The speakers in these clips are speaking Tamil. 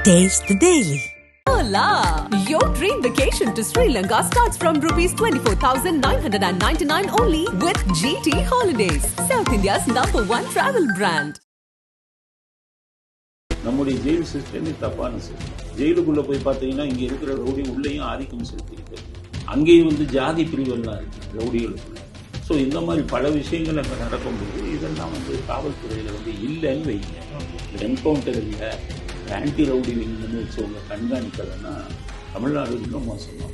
Taste the Daily. Hola! Your dream vacation to Sri Lanka starts from rupees 24,999 only with GT Holidays, South India's #1 travel brand. நம்முடைய ஜெயில் சிஸ்டமே தப்பான சிஸ்டம். ஜெயிலுக்குள்ளே போய் பார்த்தீங்கன்னா இங்கே இருக்கிற ரவுடி உள்ளேயும் ஆதிக்கம் செலுத்திக்கிட்டு அங்கேயும் வந்து ஜாதி பிரிவெல்லாம் இருக்குது ரவுடிகளுக்குள்ள. ஸோ இந்த மாதிரி பல விஷயங்கள் அங்கே நடக்கும்போது இதெல்லாம் வந்து காவல்துறையில் வந்து இல்லைன்னு வைங்க. என்கவுண்டர் இல்லை, ஆன்டி ரவுடி விங்னு வச்சவங்க கண்காணிக்கலைன்னா தமிழ்நாடு இன்னும் மோசமாக.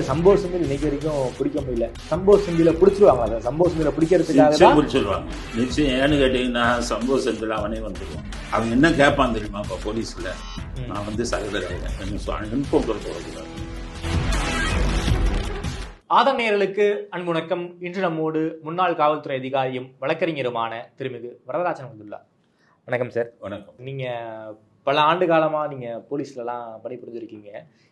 சம்பவ சிங்கில் இன்னைக்கு வரைக்கும் பிடிக்க முடியல. சம்பவ சிங்கில பிடிச்சிருவாங்க. அதை சம்பவ சிங்கில பிடிக்கிறதுக்காக பிடிச்சிருவாங்க நிச்சயம். ஏன்னு கேட்டீங்கன்னா சம்பவ சிங்கில் அவனே வந்துடுவான். அவன் என்ன கேட்பான் தெரியுமா? இப்போ போலீஸில் நான் வந்து என்கவுண்டர் போடக்கூடாது. ஆதம் நேயர்களுக்கு அன்பு வணக்கம். இன்று நம்மோடு முன்னாள் காவல்துறை அதிகாரியும் வழக்கறிஞருமான திருமிகு வரதராஜன் வந்துள்ளா. வணக்கம் சார். வணக்கம். நீங்கள் பல ஆண்டு காலமாக நீங்கள் போலீஸ்லலாம் பணிபுரிஞ்சிருக்கீங்க.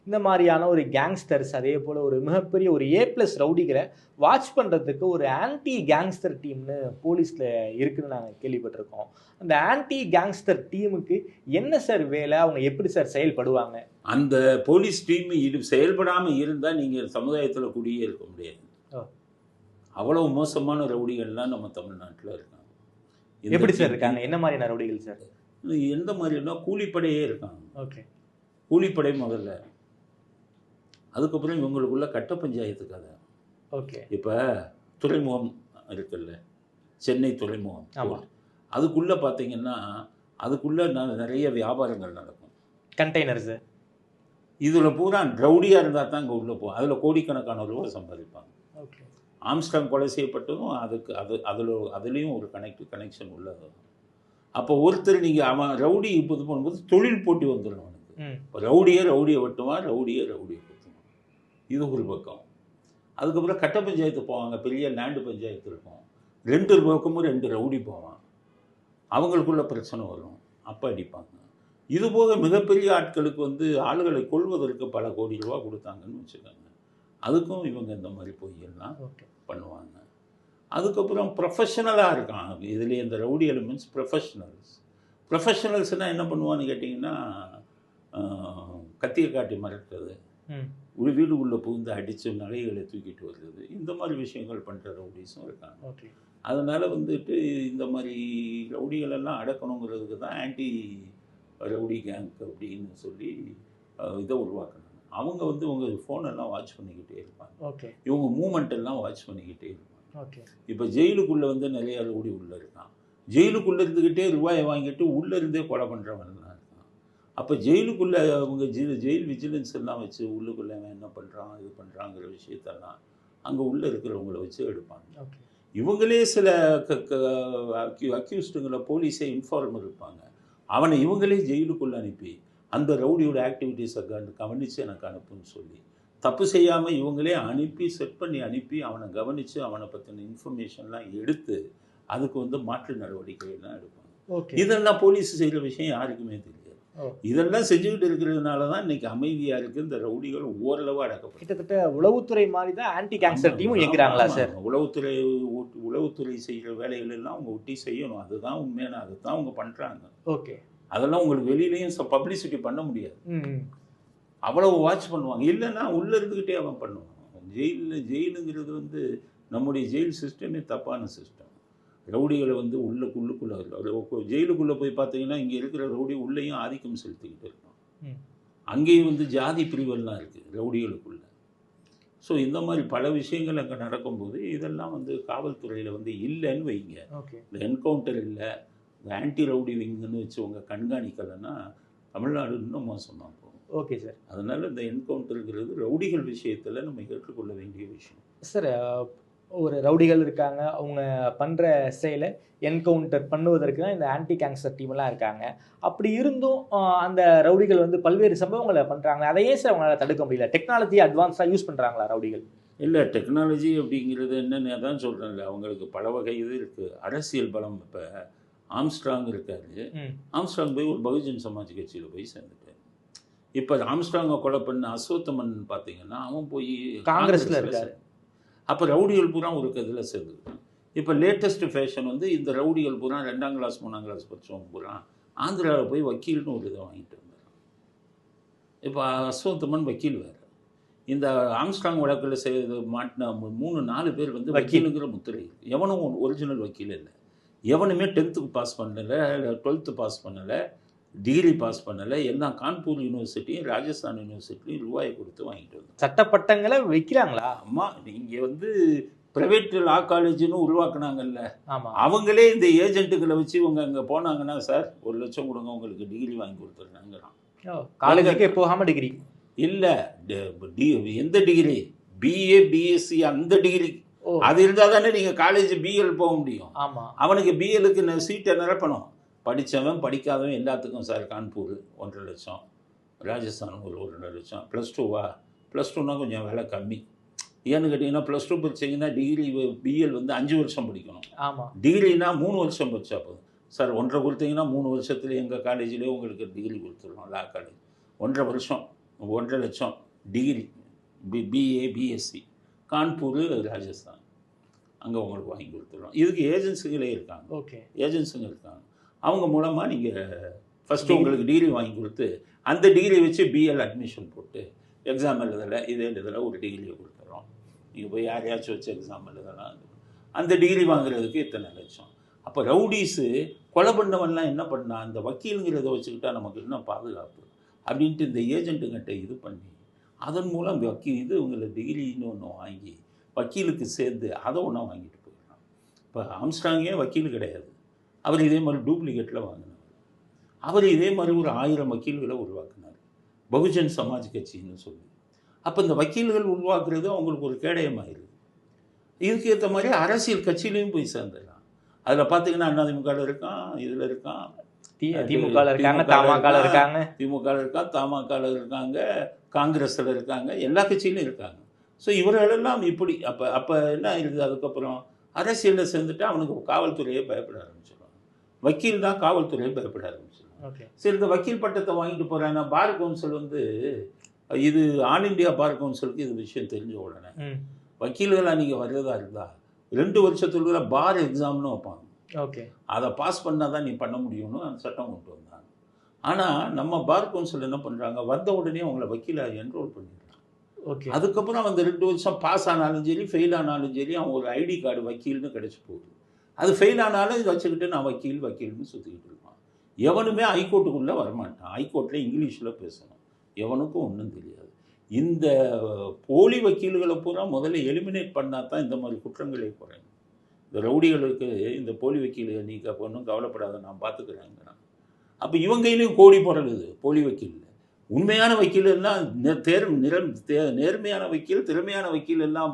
இந்த மாதிரியான ஒரு கேங்ஸ்டர்ஸ், அதே போல் ஒரு மிகப்பெரிய ஒரு A+ ரவுடிகளை வாட்ச் பண்ணுறதுக்கு ஒரு ஆன்டி கேங்ஸ்டர் டீம்னு போலீஸில் இருக்குதுன்னு நாங்கள் கேள்விப்பட்டிருக்கோம். அந்த ஆன்டி கேங்ஸ்டர் டீமுக்கு என்ன சார் வேலை? அவங்க எப்படி சார் செயல்படுவாங்க? அந்த போலீஸ் டீம் செயல்படாமல் இருந்தால் நீங்கள் சமுதாயத்தில் குடியே இருக்க முடியாது. அவ்வளவு மோசமான ரவுடிகள்லாம் நம்ம தமிழ்நாட்டில் இருக்காங்க. எப்படி சார் இருக்காங்க? என்ன மாதிரியான ரவுடிகள் சார்? எந்த மாதிரினா கூலிப்படையே இருக்காங்க. ஓகே, கூலிப்படை முதல்ல, அதுக்கப்புறம் இவங்களுக்குள்ள கட்ட பஞ்சாயத்து கதை. ஓகே, இப்போ துறைமுகம் இருக்குல்ல, சென்னை துறைமுகம், அதுக்குள்ளே பார்த்தீங்கன்னா அதுக்குள்ளே நிறைய வியாபாரங்கள் நடக்கும். கண்டெய்னர்ஸு இதில் பூரா ரவுடியாக இருந்தால் தான் இங்கே உள்ளே போகும். அதில் கோடிக்கணக்கான ரூபாய் சம்பாதிப்பாங்க. ஓகே, ஆம்ஸ்ட்ராங் கொலை செய்யப்பட்டதும் அதுலேயும் ஒரு கனெக்ஷன் உள்ளது. அப்போ ஒருத்தர் நீங்கள் அவன் ரவுடி இது பண்ணும்போது தொழில் போட்டி வந்துடும் அவனுக்கு. இப்போ ரவுடியை வெட்டுவான், ரவுடியை குத்துவான். இது ஒரு பக்கம். அதுக்கப்புறம் கட்ட பஞ்சாயத்து போவாங்க, பெரிய லேண்டு பஞ்சாயத்து இருக்கும். 2 பக்கமும் 2 ரவுடி போவான். அவங்களுக்குள்ள பிரச்சனை வரும், அப்போ அடிப்பாங்க. இது போக மிகப்பெரிய ஆட்களுக்கு வந்து ஆளுகளை கொள்வதற்கு பல கோடி ரூபா கொடுத்தாங்கன்னு வச்சுக்கோங்க. அதுக்கும் இவங்க இந்த மாதிரி பொய்யெல்லாம் பண்ணுவாங்க. அதுக்கப்புறம் ப்ரொஃபஷனலாக இருக்காங்க இதுலேயே. இந்த ரவுடி எலிமெண்ட்ஸ் ப்ரொஃபஷனல்ஸ்னால் என்ன பண்ணுவான்னு கேட்டிங்கன்னா, கத்தியை காட்டி மறக்கிறது, ஒரு வீடுக்குள்ளே புகுந்து அடித்து நகைகளை தூக்கிட்டு வருது, இந்த மாதிரி விஷயங்கள் பண்ணுற ரவுடிஸும் இருக்காங்க. அதனால் வந்துட்டு இந்த மாதிரி ரவுடிகளெல்லாம் அடக்கணுங்கிறதுக்கு தான் ஆன்டி ரவுடி கேங்க் அப்படின்னு சொல்லி இதை உருவாக்கணும். அவங்க வந்து உங்கள் ஃபோனெல்லாம் வாட்ச் பண்ணிக்கிட்டே இருப்பாங்க. இவங்க மூமெண்ட் எல்லாம் வாட்ச் பண்ணிக்கிட்டே இருப்பாங்க. இப்போ ஜெயிலுக்குள்ளே வந்து நிறைய ரவுடி உள்ளே இருக்கான். ஜெயிலுக்குள்ளே இருந்துக்கிட்டே ரூபாயை வாங்கிட்டு உள்ளே இருந்தே கொலை பண்ணுறவன்லாம் இருக்கான். அப்போ ஜெயிலுக்குள்ளே அவங்க ஜெயில் விஜிலன்ஸ் எல்லாம் வச்சு உள்ளுக்குள்ளே அவன் என்ன பண்ணுறான் இது பண்ணுறாங்கிற விஷயத்தெல்லாம் அங்கே உள்ளே இருக்கிறவங்கள வச்சு எடுப்பாங்க. இவங்களே சில அக்யூஸ்டுங்களை போலீஸே இன்ஃபார்மர் இருப்பாங்க, அவனை இவங்களே ஜெயிலுக்குள்ளே அனுப்பி அந்த ரவுடியோட ஆக்டிவிட்டீஸை கவனித்து எனக்கு அனுப்புன்னு சொல்லி, தப்பு செய்யாமல் இவங்களே அனுப்பி செட் பண்ணி அனுப்பி அவனை கவனித்து அவனை பற்றின இன்ஃபர்மேஷன்லாம் எடுத்து அதுக்கு வந்து மாற்று நடவடிக்கைகள்லாம் எடுப்பாங்க. இதெல்லாம் போலீஸ் செய்கிற விஷயம் யாருக்குமே தெரியாது. இதெல்லாம் செஞ்சுக்கிட்டு இருக்கிறதுனால தான் இன்னைக்கு அமைதியாக இருக்குது. இந்த ரவுடிகள் ஓரளவு அடக்கப்படும். கிட்டத்தட்ட உளவுத்துறை மாதிரி தான் ஆன்டி கேங்ஸ்டர் டீமும் இயங்குறாங்களா சார்? உளவுத்துறை செய்கிற வேலைகள் எல்லாம் அவங்க ஒட்டி செய்யணும். அதுதான் உண்மையான, அதுதான் அவங்க பண்ணுறாங்க. ஓகே, அதெல்லாம் உங்களுக்கு வெளியிலையும் பப்ளிசிட்டி பண்ண முடியாது. அவ்வளவு வாட்ச் பண்ணுவாங்க. இல்லைன்னா உள்ளே இருந்துக்கிட்டே அவன் பண்ணுவான். ஜெயிலுங்கிறது வந்து நம்முடைய ஜெயில் சிஸ்டமே தப்பான சிஸ்டம். ரவுடிகளை வந்து உள்ளுக்குள்ளே ஜெயிலுக்குள்ளே போய் பார்த்தீங்கன்னா இங்கே இருக்கிற ரவுடி உள்ளேயும் ஆதிக்கம் செலுத்திக்கிட்டு இருக்கான். அங்கேயும் வந்து ஜாதி பிரிவெல்லாம் இருக்குது ரவுடிகளுக்குள்ள. ஸோ இந்த மாதிரி பல விஷயங்கள் அங்கே நடக்கும்போது இதெல்லாம் வந்து காவல்துறையில் வந்து இல்லைன்னு வைங்க. இந்த என்கவுண்டர் இல்லை, இந்த ஆன்டி ரவுடி விங்னு வச்சவங்க கண்காணிக்கலைன்னா தமிழ்நாடு இன்னும் மோசமாக போகும். Okay sir. அதனால் இந்த என்கவுண்டருங்கிறது ரவுடிகள் விஷயத்தில் நம்ம ஏற்றுக்கொள்ள வேண்டிய விஷயம். சார், ஒரு ரவுடிகள் இருக்காங்க, அவங்க பண்ணுற செயலை என்கவுண்டர் பண்ணுவதற்கு தான் இந்த ஆன்டி கேங்ஸ்டர் டீம்லாம் இருக்காங்க. அப்படி இருந்தும் அந்த ரவுடிகள் வந்து பல்வேறு சம்பவங்களை பண்ணுறாங்க. அதையே சார் அவங்களால தடுக்க முடியல. டெக்னாலஜி அட்வான்ஸாக யூஸ் பண்ணுறாங்களா ரவுடிகள்? இல்லை, டெக்னாலஜி அப்படிங்கிறது என்னென்னு தான் சொல்கிறேன்ல, அவங்களுக்கு பல வகை இது இருக்குது. அரசியல் பலம். இப்போ ஆம்ஸ்ட்ராங் இருக்காரு, ஆம்ஸ்ட்ராங் போய் ஒரு பகுஜன் சமாஜ் கட்சியில் போய் சேர்ந்துட்டார். இப்போ ஆம்ஸ்ட்ராங்கை கொலை பண்ண அசோத்தமன் பார்த்தீங்கன்னா அவன் போய் காங்கிரஸில் இருக்காரு. அப்போ ரவுடிகள் பூரா ஒரு இதில் சேர்ந்துருக்கான். இப்போ லேட்டஸ்ட் ஃபேஷன் வந்து இந்த ரவுடிகள் பூரா 2ஆம் கிளாஸ் 3ஆம் கிளாஸ் படித்தவங்க பூரா ஆந்திராவில் போய் வக்கீல்னு ஒரு இதை வாங்கிட்டு வந்தார். இப்போ அஸ்வந்தமன் வக்கீல் வேறு. இந்த ஆம்ஸ்ட்ராங் வழக்கில் செய்து மாட்டின 3-4 பேர் வந்து வக்கீலுங்கிற முத்திரை. எவனும் ஒரிஜினல் வக்கீல் இல்லை. எவனுமே 10th பாஸ் பண்ணலை, 12th பாஸ் பண்ணலை, டிகிரி பாஸ் பண்ணலை. எல்லாம் கான்பூர் யூனிவர்சிட்டியும் ராஜஸ்தான் யூனிவர்சிட்டியும் ரூபாயை கொடுத்து வாங்கிட்டு வந்தோம். சட்டப்பட்டங்களை வைக்கிறாங்களா? அம்மா நீங்கள் வந்து ப்ரைவேட் லா காலேஜுன்னு உருவாக்குனாங்கல்ல, ஆமாம், அவங்களே இந்த ஏஜென்ட்டுகளை வச்சு இவங்க அங்கே போனாங்கன்னா சார் 1 லட்சம் கொடுங்க உங்களுக்கு டிகிரி வாங்கி கொடுத்துருந்தாங்கிறான். காலேஜுக்கே போகாமல் டிகிரி இல்லை, எந்த டிகிரி? பிஏ பிஎஸ்சி அந்த டிகிரி அது இருந்தால் தானே நீங்கள் காலேஜ் பிஎல் போக முடியும். ஆமாம், அவனுக்கு பிஎலுக்கு சீட்டை நிரப்பணும். படித்தவன் படிக்காதவன் எல்லாத்துக்கும் சார். கான்பூர் 1.5 லட்சம், ராஜஸ்தான் ஒரு 1.5 லட்சம். +2வா? +2னா கொஞ்சம் விலை கம்மி. ஏன்னு கேட்டிங்கன்னா +2 படிச்சிங்கன்னா டிகிரி பிஎல் வந்து 5 வருஷம் படிக்கணும். ஆமாம், டிகிரினா 3 வருஷம் படித்தா போதும் சார். 1.5 கொடுத்தீங்கன்னா 3 வருஷத்துல எங்கள் காலேஜ்லேயே உங்களுக்கு டிகிரி கொடுத்துருவோம். லா காலேஜ் 1.5 வருஷம் 1.5 லட்சம் degree BA BSc Kanpur Rajasthan அங்கே உங்களுக்கு வாங்கி கொடுத்துருவோம். இதுக்கு ஏஜென்சிகளே இருக்காங்க. ஓகே, ஏஜென்சிங்க இருக்காங்க. அவங்க மூலமாக நீங்கள் ஃபஸ்ட்டு உங்களுக்கு டிகிரி வாங்கி கொடுத்து அந்த டிகிரி வச்சு பிஎல் அட்மிஷன் போட்டு எக்ஸாம் எழுதலை இதே எழுதலை ஒரு டிகிரியை கொடுத்துட்றோம். நீங்கள் போய் யாரையாச்சும் வச்சு எக்ஸாம் எழுதலாம். அந்த டிகிரி வாங்குறதுக்கு இத்தனை லட்சம். அப்போ ரவுடிஸு கொலை பண்ணவன்லாம் என்ன பண்ணா, அந்த வக்கீலுங்கிறத வச்சுக்கிட்டா நமக்கு இன்னும் பாதுகாப்பு அப்படின்ட்டு இந்த ஏஜென்ட்டுங்கிட்ட இது பண்ணி அதன் மூலம் இது உங்களை டிகிரின்னு ஒன்று வாங்கி வக்கீலுக்கு சேர்ந்து அதை ஒன்றா வாங்கிட்டு போயிடலாம். இப்போ ஆம்ஸ்ட்ராங்கே வக்கீல் கிடையாது. அவர் இதே மாதிரி டூப்ளிகேட்டில் வாங்கினார். அவர் இதே மாதிரி ஒரு 1000 வக்கீல்களை உருவாக்குனார், பகுஜன் சமாஜ் கட்சின்னு சொல்லி. அப்போ இந்த வக்கீல்கள் உருவாக்குறது அவங்களுக்கு ஒரு கேடயமாயிருது. இதுக்கு ஏற்ற மாதிரி அரசியல் கட்சியிலையும் போய் சேர்ந்துடலாம். அதில் பார்த்தீங்கன்னா அதிமுகவில் இருக்கான், இதில் இருக்கான், திமுகவில் இருக்காங்க, தமாகவில் இருக்காங்க, திமுகவில் இருக்கான், தமாகவில் இருக்காங்க, காங்கிரஸில் இருக்காங்க, எல்லா கட்சியிலும் இருக்காங்க. ஸோ இவர்களெல்லாம் இப்படி அப்போ என்ன இருக்குது, அதுக்கப்புறம் அரசியலில் சேர்ந்துட்டு அவனுக்கு காவல்துறையே பயப்பட ஆரம்பிச்சிடுவாங்க. வக்கீல் தான் காவல்துறையை பயப்பட ஆரம்பிச்சிடுவாங்க. சரி, இந்த வக்கீல் பட்டத்தை வாங்கிட்டு போகிறாங்கன்னா பார் கவுன்சில் வந்து இது ஆல் இண்டியா பார் கவுன்சிலுக்கு இது விஷயம் தெரிஞ்ச உடனே வக்கீல்களாக நீங்கள் வர்றதா இருந்தால் 2 வருஷத்துக்குள்ள பார் எக்ஸாம்னு வைப்பாங்க. ஓகே, அதை பாஸ் பண்ணால் தான் நீ பண்ண முடியும்னு அந்த சட்டம் கொண்டு வந்தாங்க. ஆனால் நம்ம பார் கவுன்சில் என்ன பண்ணுறாங்க, வந்த உடனே அவங்கள வக்கீலாக என்ரோல் பண்ணிடுறாங்க. ஓகே, அதுக்கப்புறம் அந்த 2 வருஷம் பாஸ் ஆனாலும் சரி ஃபெயில் ஆனாலும் சரி அவன் ஒரு ஐடி கார்டு வக்கீல்னு கிடச்சி போகுது. அது ஃபெயில் ஆனாலும் இதை வச்சுக்கிட்டு நான் வக்கீல்னு சுற்றிக்கிட்டு இருப்பான். எவனுமே ஹைகோர்ட்டுக்குள்ளே வரமாட்டான். ஹைகோர்ட்டில் இங்கிலீஷில் பேசணும். எவனுக்கும் ஒன்றும் தெரியாது. இந்த போலி வக்கீல்களை பூரா முதல்ல எலிமினேட் பண்ணால் தான் இந்த மாதிரி குற்றங்களே குறையும். இந்த ரவுடிகளுக்கு இந்த போலி வக்கீல்கள் நீ ஒன்றும் கவலைப்படாத, நான் பார்த்துக்கிறேங்கிறான். அப்போ இவங்க கையிலையும் கோடி போடுறது போலி வக்கீல். உண்மையான வக்கீல் எல்லாம் நேர்மையான வக்கீல், திறமையான வக்கீல் எல்லாம்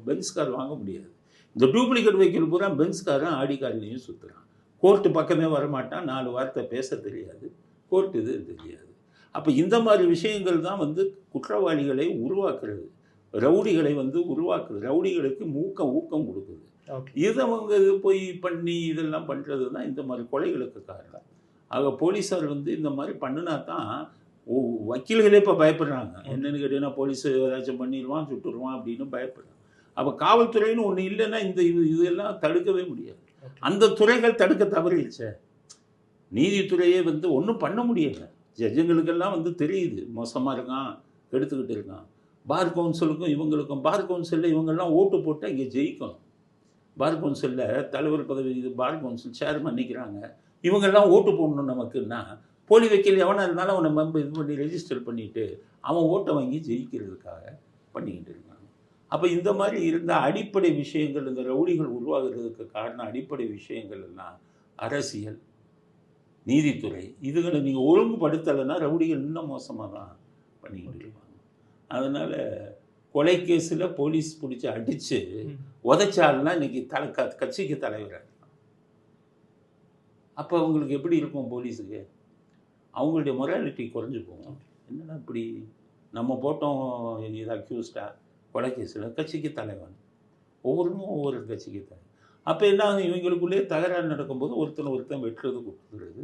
பென்ஸ் கார் வாங்க முடியாது. இந்த டூப்ளிகேட் வக்கீல் பூரா பென்ஸ் காரும் ஆடி கார்லையும் சுற்றுறான். கோர்ட்டு பக்கமே வரமாட்டான், 4 வார்த்தை பேச தெரியாது, கோர்ட்டு இது தெரியாது. அப்போ இந்த மாதிரி விஷயங்கள் தான் வந்து குற்றவாளிகளை உருவாக்குறது, ரவுடிகளை வந்து உருவாக்குறது, ரவுடிகளுக்கு ஊக்கம் கொடுக்குது. இதை அவங்க இது போய் பண்ணி இதெல்லாம் பண்ணுறது தான் இந்த மாதிரி கொலைகளுக்கு காரணம். ஆக போலீஸார் வந்து இந்த மாதிரி பண்ணினா தான் வக்கீல்களே இப்போ பயப்படுறாங்க. என்னென்னு கேட்டீங்கன்னா போலீஸ் ஏதாச்சும் பண்ணிடுவான், சுட்டுருவான் அப்படின்னு பயப்படுறாங்க. அப்போ காவல்துறைன்னு ஒன்று இல்லைன்னா இந்த இதெல்லாம் தடுக்கவே முடியாது. அந்த துறைகள் தடுக்க தவறிடுச்சே. நீதித்துறையே வந்து ஒன்றும் பண்ண முடியலை. ஜட்ஜுங்களுக்கெல்லாம் வந்து தெரியுது மோசமாக இருக்கான், எடுத்துக்கிட்டு இருக்கான். பார் கவுன்சிலுக்கும் இவங்களுக்கும், பார் கவுன்சிலில் இவங்கெல்லாம் ஓட்டு போட்டு இங்கே ஜெயிக்கணும். பார் கவுன்சிலில் தலைவர் பதவி, இது பார் கவுன்சில் சேர்மன் நிற்கிறாங்க, இவங்கெல்லாம் ஓட்டு போடணும் நமக்குன்னா போலி வக்கீல் எவனாக இருந்தாலும் அவனை இது பண்ணி ரெஜிஸ்டர் பண்ணிவிட்டு அவன் ஓட்டை வாங்கி ஜெயிக்கிறதுக்காக பண்ணிக்கிட்டு இருக்காங்க. அப்போ இந்த மாதிரி இருந்த அடிப்படை விஷயங்கள், இந்த ரவுடிகள் உருவாகிறதுக்கு காரணம் அடிப்படை விஷயங்கள் எல்லாம் அரசியல், நீதித்துறை. இதுகளை நீங்கள் ஒழுங்குபடுத்தலைன்னா ரவுடிகள் இன்னும் மோசமாக தான் பண்ணிக்கிட்டு இருப்பாங்க. அதனால் கொலை கேஸில் போலீஸ் பிடிச்சி அடித்து உதைச்சாலுன்னா இன்றைக்கி கட்சிக்கு தலைவராக இருக்கலாம். அப்போ அவங்களுக்கு எப்படி இருக்கும் போலீஸுக்கு? அவங்களுடைய மொராலிட்டி குறைஞ்சி போகும். என்னென்னா இப்படி நம்ம போட்டோம் இது அக்யூஸ்டா கொலை கேஸில், கட்சிக்கு தலைவன், ஒவ்வொருக்கும் ஒவ்வொரு கட்சிக்கு தலைவன். அப்போ என்ன இவங்களுக்குள்ளேயே தகராறு நடக்கும்போது ஒருத்தன் வெட்டுறது கொடுத்துறது.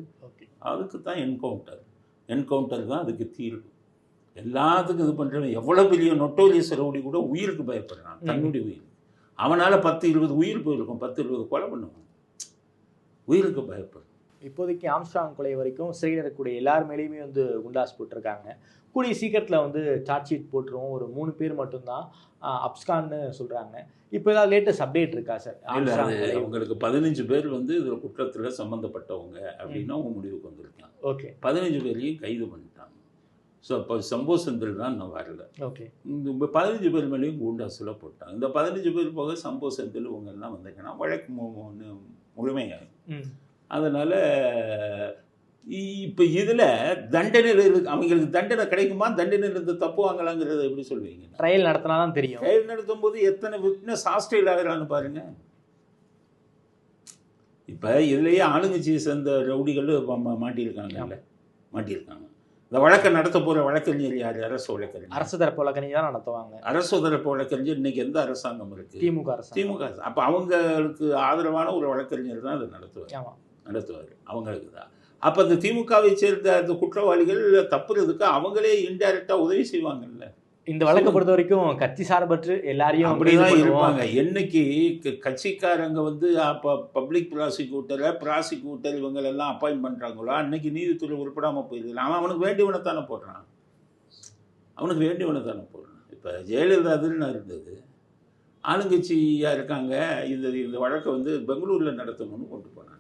அதுக்கு தான் என்கவுண்டர் தான் அதுக்கு தீர்வு. எல்லாத்துக்கும் இது பண்ணுறவன் எவ்வளோ பெரிய நொட்டோரியஸ் ரவுடி கூட உயிருக்கு பயப்படுறான், தன்னுடைய உயிர். அவனால் 10-20 உயிர் போயிருக்கும், 10-20 கொலை பண்ணுவான், உயிருக்கு பயப்படும். இப்போதைக்கு ஆம்ஸ்ட்ராங் கொலை வரைக்கும் சிறையில் இருக்கக்கூடிய எல்லார் மேலேயுமே வந்து குண்டாஸ் போட்டிருக்காங்க. கூடிய சீக்கிரத்தில் வந்து சார்ஜ் ஷீட் போட்டுருவோம், ஒரு 3 பேர் மட்டும்தான் அப்ஸ்கான்னு சொல்கிறாங்க. இப்போ ஏதாவது லேட்டஸ்ட் அப்டேட் இருக்கா சார்? உங்களுக்கு 15 பேர் வந்து இதில் குற்றத்தில் சம்மந்தப்பட்டவங்க அப்படின்னா அவங்க முடிவுக்கு வந்திருக்காங்க. ஓகே, 15 பேரையும் கைது பண்ணிட்டாங்க. ஸோ அப்போ சம்போ செந்தில் தான் இன்னும் வரல. ஓகே, இந்த 15 பேர் மேலேயும் குண்டாஸில் போட்டாங்க. இந்த 15 பேர் போக சம்போ செந்தில் இவங்கெல்லாம் வந்தாங்கன்னா வழக்கு முழுமையாகும். அதனால் இப்போ இதில் தண்டனையில் அவங்களுக்கு தண்டனை கிடைக்குமா, தண்டனையில் இருந்து தப்பு வாங்கலாங்கிறத எப்படி சொல்லுவீங்க? ட்ரையல் நடத்தினா தான் தெரியும். ட்ரையல் நடத்தும் போது எத்தனை விட்னஸ் ஹாஸ்டைல் ஆகிறான்னு பாருங்க. இப்போ இதுலேயே ஆளுங்கட்சியை சேர்ந்த ரவுடிகள் மாட்டியிருக்காங்க. இந்த வழக்கை நடத்த போகிற வழக்கறிஞர் யார்? அரசு வழக்கறிஞர். அரசு தரப்பு வழக்கறிஞர் தான் நடத்துவாங்க. அரசு தரப்பு வழக்கறிஞர் இன்னைக்கு எந்த அரசாங்கம் இருக்குது? திமுக அரசு. திமுக. அப்போ அவங்களுக்கு ஆதரவான ஒரு வழக்கறிஞர் தான் அதை நடத்துவார் அவங்களுக்கு தான். அப்போ அந்த திமுகவை சேர்ந்த அந்த குற்றவாளிகள் தப்புறதுக்கு அவங்களே இன்டைரக்டாக உதவி செய்வாங்கல்ல. இந்த வழக்கை பொறுத்த வரைக்கும் கட்சி சார்பற்று எல்லாரையும் அப்படிதான் இருப்பாங்க. என்னைக்கு கட்சிக்காரங்க வந்து அப்போ பப்ளிக் ப்ராசிக்யூட்டர் இவங்களெல்லாம் அப்பாயின்ட் பண்ணுறாங்களோ அன்னைக்கு நீதித்துறை உருப்படாமல் போயிடுது. அவனுக்கு வேண்டியவனைத்தானே போடுறான். இப்போ ஜெயலலிதா அதுன்னு இருந்தது, ஆளுங்கட்சியாக இருக்காங்க. இந்த வழக்கை வந்து பெங்களூரில் நடத்தணும்னு கொண்டு போனாங்க.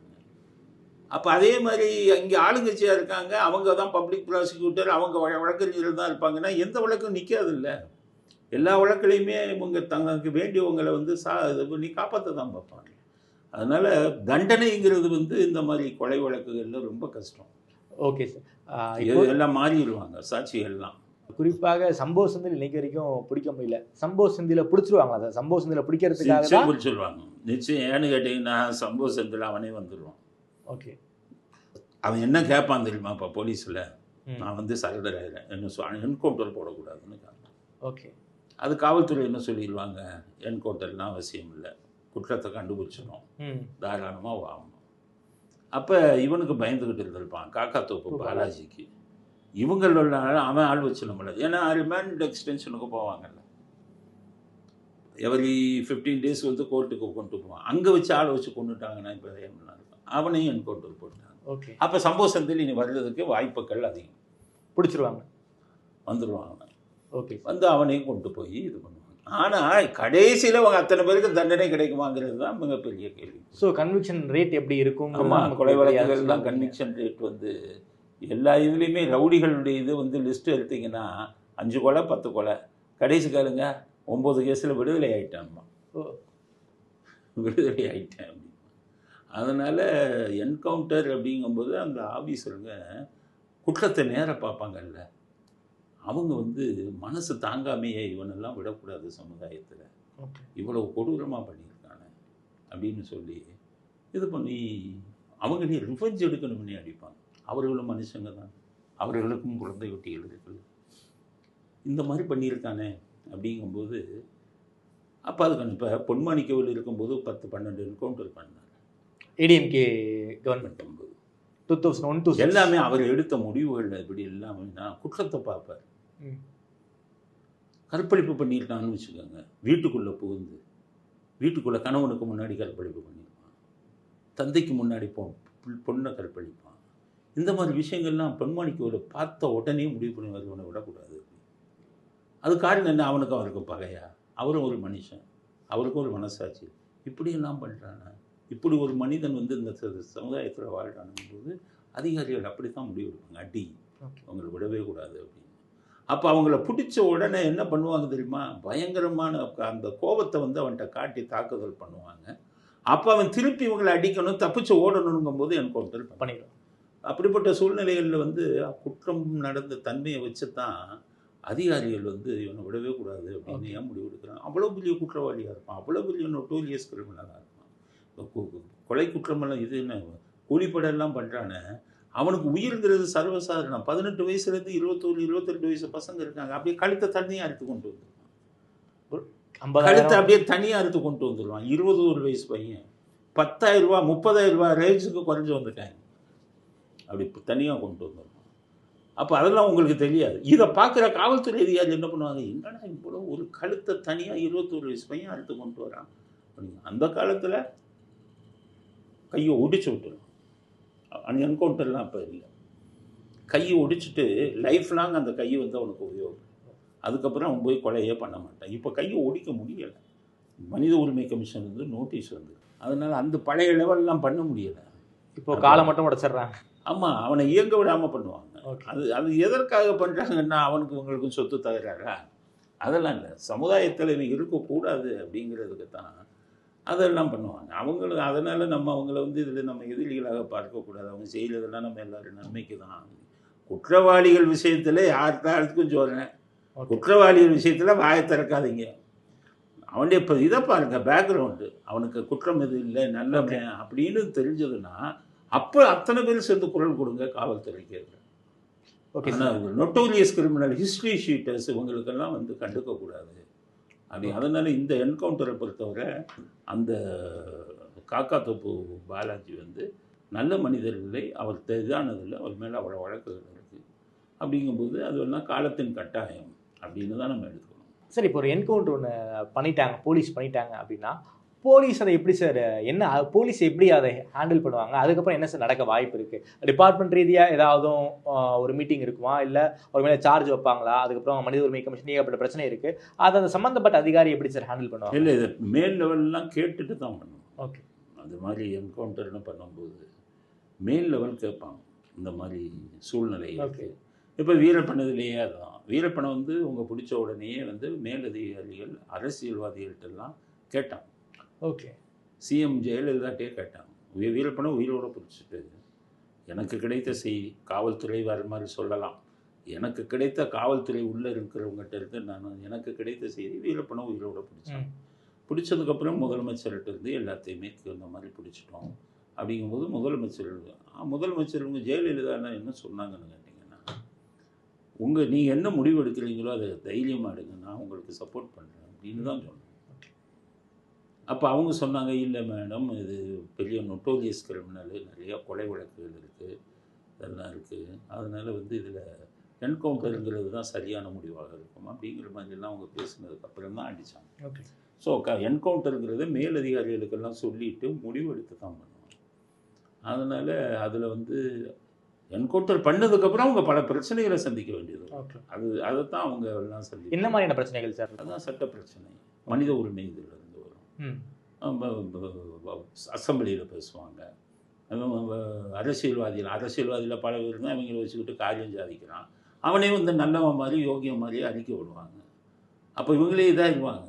அப்போ அதே மாதிரி இங்கே ஆளுங்கட்சியாக இருக்காங்க, அவங்க தான் பப்ளிக் ப்ராசிக்யூட்டர், அவங்க வழக்கறிஞர்கள் தான் இருப்பாங்கன்னா எந்த வழக்கும் நிற்காது இல்லை. எல்லா வழக்கிலையுமே இவங்க தங்களுக்கு வேண்டியவங்களை வந்து இது பண்ணி காப்பாற்ற தான் பார்ப்பாங்க. அதனால் தண்டனைங்கிறது வந்து இந்த மாதிரி கொலை வழக்குகளில் ரொம்ப கஷ்டம். ஓகே சார், எல்லாம் மாறிடுவாங்க சாட்சிகள்லாம். குறிப்பாக சம்போ செந்தில் இன்னைக்கு வரைக்கும் பிடிக்க முடியல. சம்போ செந்தில பிடிச்சிருவாங்களா சார்? சம்போ செந்தில பிடிக்கிறதுக்காக பிடிச்சிருவாங்க நிச்சயம். ஏன்னு கேட்டிங்கன்னா சம்போ செந்தில் அவனே வந்துடுவான். ஓகே, அவன் என்ன கேட்பான் தெரியுமா? இப்போ போலீஸில் நான் வந்து சரண்டர் ஆகிறேன், என்ன என்கவுண்டர் போடக்கூடாதுன்னு கேட்பான். ஓகே, அது காவல்துறை என்ன சொல்லிடுவாங்க, என்கவுண்டர்லாம் அவசியம் இல்லை, குற்றத்தை கண்டுபிடிச்சிடும், தாராளமாக வாங்கணும். அப்போ இவனுக்கு பயந்துக்கிட்டு இருந்திருப்பான் காக்கா தோப்பு பாலாஜிக்கு. இவங்களோட அவன் ஆள் வச்சு நம்மளது. ஏன்னா ரிமாண்ட் எக்ஸ்டென்ஷனுக்கு போவாங்கல்ல, எவரி 15 days வந்து கோர்ட்டுக்கு கொண்டு போவான். அங்கே வச்சு ஆளை வச்சு கொண்டுட்டாங்கன்னா இப்போ அவனையும் என்கவுண்டர் போட்டாங்க. ஓகே, அப்போ சம்பவ செந்தில் இனி வர்றதுக்கு வாய்ப்புகள் அதிகம். பிடிச்சிருவாங்க, வந்துடுவாங்க. ஓகே, வந்து அவனையும் கொண்டு போய் இது பண்ணுவாங்க. ஆனால் கடைசியில் அவங்க அத்தனை பேருக்கு தண்டனை கிடைக்குமாங்கிறது தான் மிகப்பெரிய கேள்வி. ஸோ கன்விக்ஷன் ரேட் எப்படி இருக்கும்? ஆமாம், கொலை வழக்குகள் தான் கன்விக்ஷன் ரேட் வந்து எல்லா இதுலேயுமே ரவுடிகளுடைய இது வந்து லிஸ்ட்டு எடுத்திங்கன்னா 5 கொலை 10 கொலை, கடைசி காலுங்க 9 கேஸில் விடுதலை ஆகிட்டான்மா. விடுதலை ஆகிட்டேன் அப்படி. அதனால் என்கவுண்டர் அப்படிங்கும்போது அந்த ஆஃபீஸருங்க குற்றத்தை நேராக பார்ப்பாங்கல்ல, அவங்க வந்து மனசு தாங்காமையே இவனெல்லாம் விடக்கூடாது சமுதாயத்தில், இவ்வளவு கொடூரமாக பண்ணியிருக்கானே அப்படின்னு சொல்லி இது பண்ணி அவங்களே ரிவெஞ்ச் எடுக்கணும்னே அடிப்பாங்க. அவர்களும் மனுஷங்க தான், அவர்களுக்கும் குழந்தை குட்டிகள் இருக்குது. இந்த மாதிரி பண்ணியிருக்கானே அப்படிங்கும்போது அப்போ அதுக்கு இப்போ பொன்மாணிக்கவில் இருக்கும்போது 10-12 என்கவுண்டர் பண்ணார் ஏடிஎம்கே கவர்மெண்ட் 2001 எல்லாமே அவர் எடுத்த முடிவுகள் இப்படி எல்லாமே நான் குற்றத்தை பார்ப்பார். கற்பழிப்பு பண்ணியிருக்கான்னு வச்சுக்கோங்க, வீட்டுக்குள்ளே புகுந்து வீட்டுக்குள்ளே கணவனுக்கு முன்னாடி கற்பழிப்பு பண்ணியிருப்பான், தந்தைக்கு முன்னாடி பொண்ணை கற்பழிப்பான். இந்த மாதிரி விஷயங்கள்லாம் பொன்மாணிக்கவில் பார்த்த உடனே முடிவு பண்ணி வருவனை விடக்கூடாது. அது காரணம் என்ன? அவருக்கும் பகையா? அவரும் ஒரு மனுஷன், அவருக்கும் ஒரு மனசாட்சி. இப்படியெல்லாம் பண்ணுறாங்க. இப்படி ஒரு மனிதன் வந்து இந்த சமுதாயத்தில் வாழ்கிறானும் போது அதிகாரிகள் அப்படி தான் முடிவு எடுப்பாங்க, அடி அவங்களை விடவே கூடாது அப்படின்னு. அப்போ அவங்கள பிடிச்ச உடனே என்ன பண்ணுவாங்க தெரியுமா? பயங்கரமான அந்த கோபத்தை வந்து அவன்கிட்ட காட்டி தாக்குதல் பண்ணுவாங்க. அப்போ அவன் திருப்பி இவங்களை அடிக்கணும், தப்பிச்சு ஓடணுங்கும் போது என்கவுண்டர் பண்ணிடுவான். அப்படிப்பட்ட சூழ்நிலைகளில் வந்து குற்றம் நடந்த தன்மையை வச்சு தான் அதிகாரிகள் வந்து இவனை விடவே கூடாது அப்படின்னு ஏன் முடிவு எடுக்கிறாங்க. அவ்வளோ பெரிய குற்றவாளியாக இருப்பான், அவ்வளோ பெரிய நோட்டோரியஸ் கிரிமினலாக இருப்பான். கொலை குற்றமெல்லாம் இது என்ன கூலிப்படெல்லாம் பண்ணுறானே, அவனுக்கு உயிர்ங்கிறது சர்வசாதாரணம். 18 வயசுலேருந்து 21-22 வயசு பசங்க இருக்காங்க. அப்படியே கழுத்தை தனியாக அறுத்து கொண்டு வந்துடுவான், கழுத்தை அப்படியே தனியாக அறுத்து கொண்டு வந்துடுவான். 21 வயசு பையன் 10,000 ரூபா 30,000 ரூபா ரேஞ்சுக்கு குறைஞ்சி வந்துட்டாங்க, அப்படி தனியாக கொண்டு வந்துடுவான். அப்போ அதெல்லாம் உங்களுக்கு தெரியாது. இதை பார்க்குற காவல்துறை அதிகாரி என்ன பண்ணுவாங்க, என்னடா இவ்வளோ ஒரு கழுத்தை தனியாக 21 வயசு பையன் அறுத்து கொண்டு வரான் அப்படிங்க. அந்த காலத்தில் கையை ஒடிச்சு விட்டுரும், என்கவுண்டர்லாம் அப்போ இல்லை. கையை ஒடிச்சிட்டு லைஃப் லாங் அந்த கை வந்து அவனுக்கு உபயோகம். அதுக்கப்புறம் அவன் போய் கொலையே பண்ண மாட்டான். இப்போ கையை ஒடிக்க முடியலை. மனித உரிமை கமிஷன் வந்து நோட்டீஸ் வந்து, அதனால் அந்த பழைய லெவல்லாம் பண்ண முடியலை. இப்போ காலை மட்டும் உடைச்சிட்றாங்க. ஆமாம், அவனை இயங்க விடாமல் பண்ணுவாங்க. அது எதற்காக பண்ணுறாங்கன்னா அவனுக்கு உங்களுக்கும் சொத்து தகுறாரா? அதெல்லாம் இல்லை, சமுதாயத்தில் இவன் இருக்கக்கூடாது அப்படிங்கிறதுக்கு தான் அதெல்லாம் பண்ணுவாங்க அவங்களுக்கு. அதனால் நம்ம அவங்கள வந்து இதில் நம்ம எதிரிகளாக பார்க்கக்கூடாது. அவங்க செய்கிறதெல்லாம் நம்ம எல்லோரும் நன்மைக்கு தான். குற்றவாளிகள் விஷயத்தில் யாருக்கும் சொல்கிறேன், குற்றவாளிகள் விஷயத்தில் வாயை திறக்காதீங்க. அவனுடைய இப்போ இதை பாருங்க, பேக்ரவுண்டு, அவனுக்கு குற்றம் எது இல்லை, நல்லவன் அப்படின்னு தெரிஞ்சதுன்னா அப்போ அத்தனை பேர் சேர்ந்து குரல் கொடுங்க காவல்துறைக்கு. ஆனால் நொட்டோரியஸ் கிரிமினல் ஹிஸ்ட்ரி ஷீட்டர்ஸ் இவங்களுக்கெல்லாம் வந்து கண்டுக்கக்கூடாது அப்படி. அதனால் இந்த என்கவுண்டரை பொறுத்தவரை அந்த காக்காத்தோப்பு பாலாஜி வந்து நல்ல மனிதர் இல்லை, அவர் இதானதில்லை, அவர் மேலே அவ்வளோ வழக்குகள் இருக்குது. அப்படிங்கும்போது அதெல்லாம் காலத்தின் கட்டாயம் அப்படின்னு தான் நம்ம எடுக்கணும். சார், இப்போ ஒரு என்கவுண்டர் ஒன்று பண்ணிட்டாங்க, போலீஸ் பண்ணிட்டாங்க அப்படின்னா போலீஸ் அதை எப்படி சார், என்ன போலீஸ் எப்படி அதை ஹேண்டில் பண்ணுவாங்க? அதுக்கப்புறம் என்ன சார் நடக்க வாய்ப்பு இருக்குது? டிபார்ட்மெண்ட் ரீதியாக ஏதாவது ஒரு மீட்டிங் இருக்குமா, இல்லை ஒரு மேலே சார்ஜ் வைப்பாங்களா? அதுக்கப்புறம் மனித உரிமை கமிஷன் ஏகப்பட்ட பிரச்சனை இருக்குது, அதை அந்த சம்மந்தப்பட்ட அதிகாரி எப்படி சார் ஹேண்டில் பண்ணுவாங்க? இல்லை, இது மேல் லெவல்லாம் கேட்டுட்டு தான் பண்ணணும். ஓகே, அது மாதிரி என்கவுண்டர்னு பண்ணும்போது மேல் லெவல் கேட்பாங்க இந்த மாதிரி சூழ்நிலை. ஓகே, இப்போ வீரப்பணத்துலேயே அதுதான். வீரப்பணம் வந்து உங்கள் பிடிச்ச உடனேயே வந்து மேலதிகாரிகள் அரசியல்வாதிகள்கிட்டலாம் கேட்டாங்க. ஓகே, சிஎம் ஜெயலலிதாட்டே கேட்டாங்க. வீரப்பணம் உயிரோடு பிடிச்சிட்டு எனக்கு கிடைத்த செய்தி, காவல்துறை வேறு மாதிரி சொல்லலாம், எனக்கு கிடைத்த காவல்துறை உள்ளே இருக்கிறவங்ககிட்ட இருந்து எனக்கு கிடைத்த செய்தி வீரப்பணம் உயிரோடு பிடிச்சேன். பிடிச்சதுக்கப்புறம் முதலமைச்சர்கிட்ட இருந்து எல்லாத்தையுமே இந்த மாதிரி பிடிச்சிட்டோம். அப்படிங்கும்போது முதலமைச்சர் உங்கள் ஜெயலலிதா என்ன சொன்னாங்கன்னு கேட்டிங்கன்னா, நீங்கள் என்ன முடிவு எடுக்கிறீங்களோ அதை தைரியமாக எடுங்க, நான் உங்களுக்கு சப்போர்ட் பண்ணுறேன் அப்படின்னு தான் சொன்னேன். அப்போ அவங்க சொன்னாங்க, இல்லை மேடம், இது பெரிய நொட்டோரியஸ் கிரிமினல், நிறையா கொலை வழக்குகள் இருக்குது, இதெல்லாம் இருக்குது, அதனால் வந்து இதில் என்கவுண்டருங்கிறது தான் சரியான முடிவாக இருக்கும் அப்படிங்கிற மாதிரிலாம் அவங்க பேசுனதுக்கப்புறம் தான் அடித்தாங்க. ஓகே, ஸோ என்கவுண்டருங்கிறத மேலதிகாரிகளுக்கெல்லாம் சொல்லிவிட்டு முடிவெடுத்து தான் பண்ணுவாங்க. அதனால் அதில் வந்து என்கவுண்டர் பண்ணதுக்கப்புறம் அவங்க பல பிரச்சனைகளை சந்திக்க வேண்டியது. அதைத்தான் அவங்க எல்லாம் சந்திக்க. என்ன மாதிரியான பிரச்சனைகள் சார்? அதுதான் சட்ட பிரச்சனை, மனித உரிமை இதில் இருந்து வரும். அசம்பிளியில் பேசுவாங்க, அரசியல்வாதியில் பல பேர் தான் இவங்களை வச்சுக்கிட்டு காரியம் சாதிக்கிறான், அவனே வந்து நல்லவன் மாதிரி யோகியம் மாதிரி அறிக்கை விடுவாங்க. அப்போ இவங்களே இதாக இருவாங்க.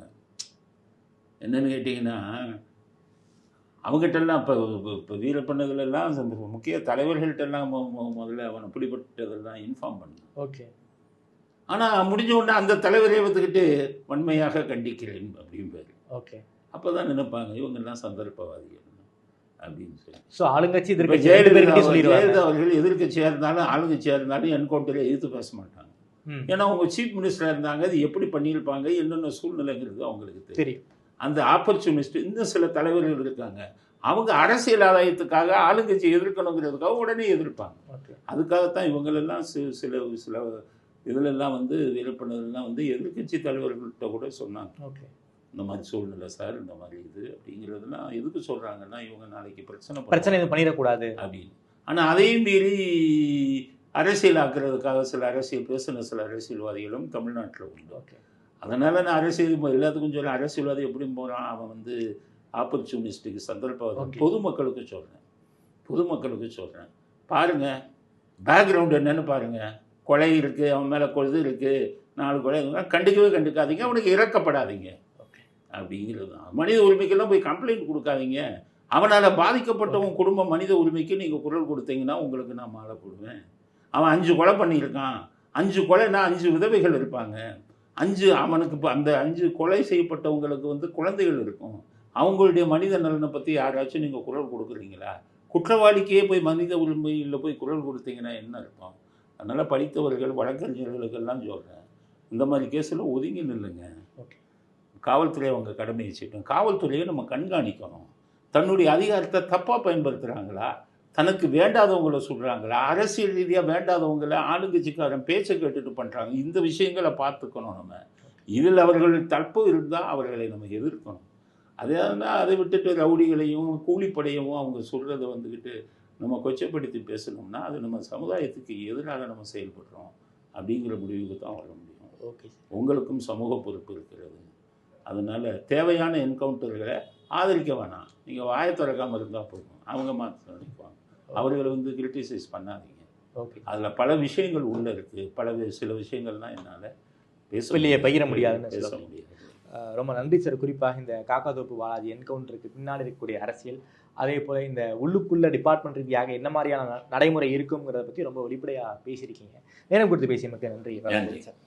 என்னென்னு கேட்டிங்கன்னா, அவங்ககிட்டலாம் இப்போ வீரப்பண்ணதுலாம் முக்கிய தலைவர்கள்ட்டெல்லாம் முதல்ல அவனை பிடிபட்டதெல்லாம் இன்ஃபார்ம் பண்ணணும். ஓகே, ஆனால் முடிஞ்ச உடனே அந்த தலைவரை வந்துக்கிட்டு வன்மையாக கண்டிக்கிறேன் அப்படின்பாரு. ஓகே, அப்போ தான் நினைப்பாங்க இவங்கெல்லாம் சந்தர்ப்பவாதிகள் அப்படின்னு சொல்லி. ஸோ ஆளுங்கட்சி ஜெயலலிதா அவர்கள் எதிர்கட்சியாக இருந்தாலும் ஆளுங்கட்சியாக இருந்தாலும் என்கவுண்டரை எதிர்த்து பேச மாட்டாங்க. ஏன்னா அவங்க சீஃப் மினிஸ்டராக இருந்தாங்க, அது எப்படி பண்ணியிருப்பாங்க, என்னென்ன சூழ்நிலைங்கிறது அவங்களுக்கு தெரியும். அந்த ஆப்பர்ச்சுனிஸ்ட் இன்னும் சில தலைவர்கள் இருக்காங்க, அவங்க அரசியல் ஆதாயத்துக்காக ஆளுங்கட்சி எதிர்க்கணுங்கிறதுக்காக உடனே எதிர்ப்பாங்க. அதுக்காகத்தான் இவங்களெல்லாம் சில சில இதிலெல்லாம் வந்து வீரப்பனதெல்லாம் வந்து எதிர்கட்சி தலைவர்கள்ட்ட கூட சொன்னாங்க, இந்த மாதிரி சூழ்நிலை சார், இந்த மாதிரி இது அப்படிங்கிறதுலாம் எதுக்கு சொல்கிறாங்கன்னா, இவங்க நாளைக்கு பிரச்சனை பண்ணிடக்கூடாது அப்படின்னு. ஆனால் அதையும் மீறி அரசியல் ஆக்குறதுக்காக சில அரசியல்வாதிகளும் தமிழ்நாட்டில் உண்டு. அதனால் நான் எல்லாத்துக்கும் சொல்கிறேன், அரசியல்வாதி எப்படி போகிறான், அவன் வந்து ஆப்பர்ச்சுனிஸ்டுக்கு சந்தர்ப்பவாதம். பொதுமக்களுக்கு சொல்கிறேன், பாருங்கள் பேக்ரவுண்டு என்னென்னு பாருங்கள். கொலை இருக்குது, அவன் மேலே கொழுது இருக்குது, 4 கொலை, கண்டுக்காதீங்க, அவனுக்கு இறக்கப்படாதீங்க அப்படிங்கிறது தான். மனித உரிமைக்கெல்லாம் போய் கம்ப்ளைண்ட் கொடுக்காதீங்க. அவனால் பாதிக்கப்பட்டவன் குடும்ப மனித உரிமைக்கு நீங்கள் குரல் கொடுத்தீங்கன்னா உங்களுக்கு நான் மாலை போடுவேன். அவன் 5 கொலை பண்ணியிருக்கான், 5 கொலைனா 5 விதவைகள் இருப்பாங்க, அவனுக்கு இப்போ அந்த 5 கொலை செய்யப்பட்டவங்களுக்கு வந்து குழந்தைகள் இருக்கும். அவங்களுடைய மனித நலனை பற்றி யாராச்சும் நீங்கள் குரல் கொடுக்குறீங்களா? குற்றவாளிக்கே போய் மனித உரிமையில் போய் குரல் கொடுத்தீங்கன்னா என்ன இருக்கும்? அதனால் படித்தவர்கள் வழக்கறிஞர்களுக்கெல்லாம் சொல்கிறேன், இந்த மாதிரி கேஸில் ஒதுங்கி நில்லுங்க. காவல்துறை அவங்க கடமையை செய்யட்டும். காவல்துறையை நம்ம கண்காணிக்கணும். தன்னுடைய அதிகாரத்தை தப்பாக பயன்படுத்துகிறாங்களா, தனக்கு வேண்டாதவங்களை சொல்கிறாங்களா, அரசியல் ரீதியாக வேண்டாதவங்களை ஆளுங்கட்சிக்காரன் பேச்சை கேட்டுட்டு பண்ணுறாங்க, இந்த விஷயங்களை பார்த்துக்கணும். நம்ம இதில் அவர்கள் தப்பு இருந்தால் அவர்களை நம்ம எதிர்க்கணும். அதை விட்டுட்டு ரவுடிகளையும் கூலிப்படையவும் அவங்க சொல்கிறத வந்துக்கிட்டு நம்ம கொச்சப்படுத்தி பேசணும்னா அது நம்ம சமுதாயத்துக்கு எதிராக நம்ம செயல்படுறோம் அப்படிங்கிற முடிவுக்கு தான் வர முடியும். ஓகே, உங்களுக்கும் சமூக பொறுப்பு இருக்கிறது. அதனால் தேவையான என்கவுண்டர்களை ஆதரிக்க வேணாம். நீங்கள் வாயை திறக்காமல் இருந்தால் போதும், அவங்க மாற்ற நினைக்குவாங்க. அவர்களை வந்து கிரிட்டிசைஸ் பண்ணாதீங்க. ஓகே. அதில் பல விஷயங்கள் உள்ளே இருக்குது. சில விஷயங்கள்லாம் என்னால் பகிர முடியாதுன்னு பேச முடியாது. ரொம்ப நன்றி சார். குறிப்பாக இந்த காக்காதோப்பு பாலாஜி என்கவுண்டருக்கு பின்னாடி இருக்கக்கூடிய அரசியல், அதே போல் இந்த உள்ளுக்குள்ள டிபார்ட்மெண்ட் ரீதியாக என்ன மாதிரியான நடைமுறை இருக்குங்கிறத பற்றி ரொம்ப வெளிப்படையாக பேசியிருக்கீங்க. நேரம் கொடுத்து பேசியமைக்கு நன்றி சார்.